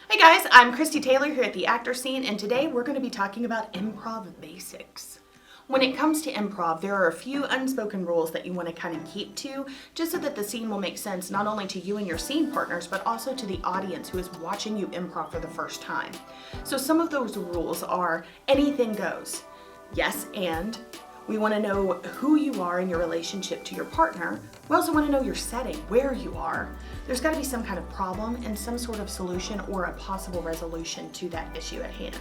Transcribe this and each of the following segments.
Hey guys, I'm Kristi Taylor here at the Actor Scene, and today we're going to be talking about improv basics. When it comes to improv, there are a few unspoken rules that you want to kind of keep to, just so that the scene will make sense not only to you and your scene partners, but also to the audience who is watching you improv for the first time. So some of those rules are anything goes. Yes, and we want to know who you are in your relationship to your partner. We also want to know your setting, where you are. There's got to be some kind of problem and some sort of solution or a possible resolution to that issue at hand.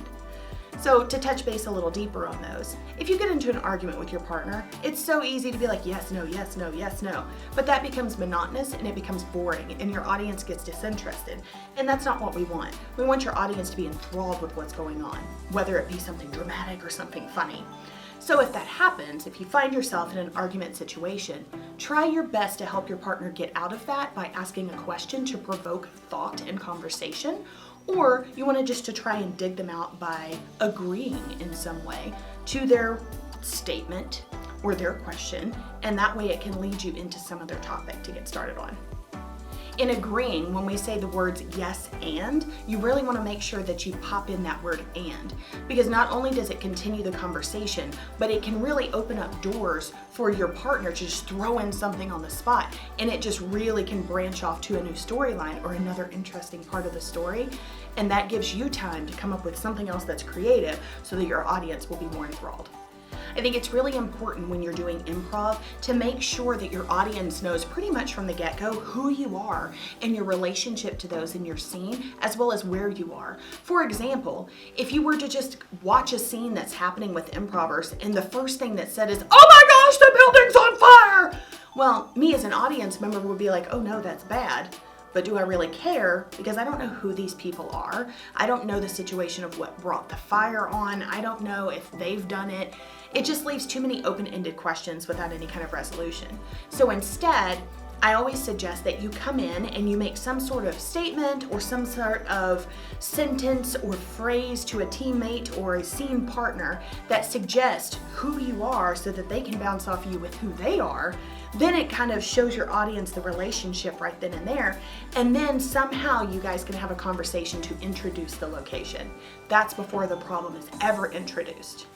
So to touch base a little deeper on those, if you get into an argument with your partner, it's so easy to be like, yes, no, yes, no, yes, no. But that becomes monotonous and it becomes boring and your audience gets disinterested. And that's not what we want. We want your audience to be enthralled with what's going on, whether it be something dramatic or something funny. So if that happens, if you find yourself in an argument situation, try your best to help your partner get out of that by asking a question to provoke thought and conversation, or you want to just to try and dig them out by agreeing in some way to their statement or their question, and that way it can lead you into some other topic to get started on. In agreeing, when we say the words yes and, you really want to make sure that you pop in that word and, because not only does it continue the conversation, but it can really open up doors for your partner to just throw in something on the spot, and it just really can branch off to a new storyline or another interesting part of the story, and that gives you time to come up with something else that's creative so that your audience will be more enthralled. I think it's really important when you're doing improv to make sure that your audience knows pretty much from the get-go who you are and your relationship to those in your scene, as well as where you are. For example, if you were to just watch a scene that's happening with improvers and the first thing that's said is, "Oh my gosh, the building's on fire!" Well, me as an audience member would be like, "Oh no, that's bad." But do I really care? Because I don't know who these people are. I don't know the situation of what brought the fire on. I don't know if they've done it. It just leaves too many open-ended questions without any kind of resolution. So instead, I always suggest that you come in and you make some sort of statement or some sort of sentence or phrase to a teammate or a scene partner that suggests who you are so that they can bounce off you with who they are. Then it kind of shows your audience the relationship right then and there. And then somehow you guys can have a conversation to introduce the location. That's before the problem is ever introduced.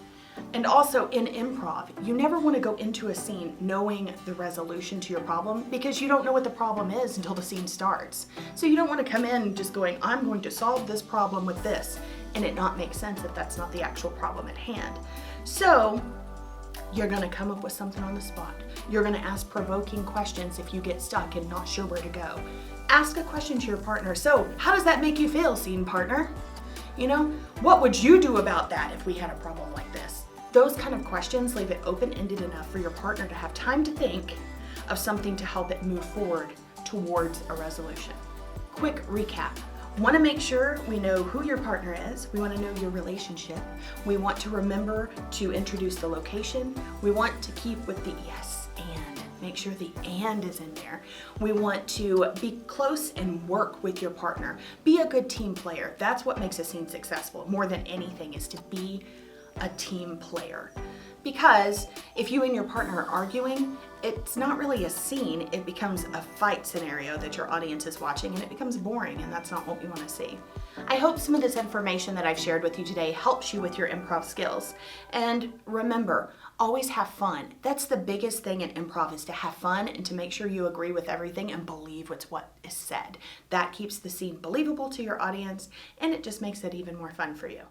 And also in improv, you never want to go into a scene knowing the resolution to your problem because you don't know what the problem is until the scene starts. So you don't want to come in just going, "I'm going to solve this problem with this," and it not make sense if that's not the actual problem at hand. So you're going to come up with something on the spot. You're going to ask provoking questions if you get stuck and not sure where to go. Ask a question to your partner. "So how does that make you feel, scene partner? You know, what would you do about that if we had a problem like this?" Those kind of questions leave it open-ended enough for your partner to have time to think of something to help it move forward towards a resolution. Quick recap. Want to make sure we know who your partner is. We want to know your relationship. We want to remember to introduce the location. We want to keep with the yes and. Make sure the and is in there. We want to be close and work with your partner. Be a good team player. That's what makes a scene successful. More than anything is to be a team player. Because if you and your partner are arguing, it's not really a scene, it becomes a fight scenario that your audience is watching, and it becomes boring, and that's not what we want to see. I hope some of this information that I've shared with you today helps you with your improv skills. And remember, always have fun. That's the biggest thing in improv, is to have fun and to make sure you agree with everything and believe what is said. That keeps the scene believable to your audience, and it just makes it even more fun for you.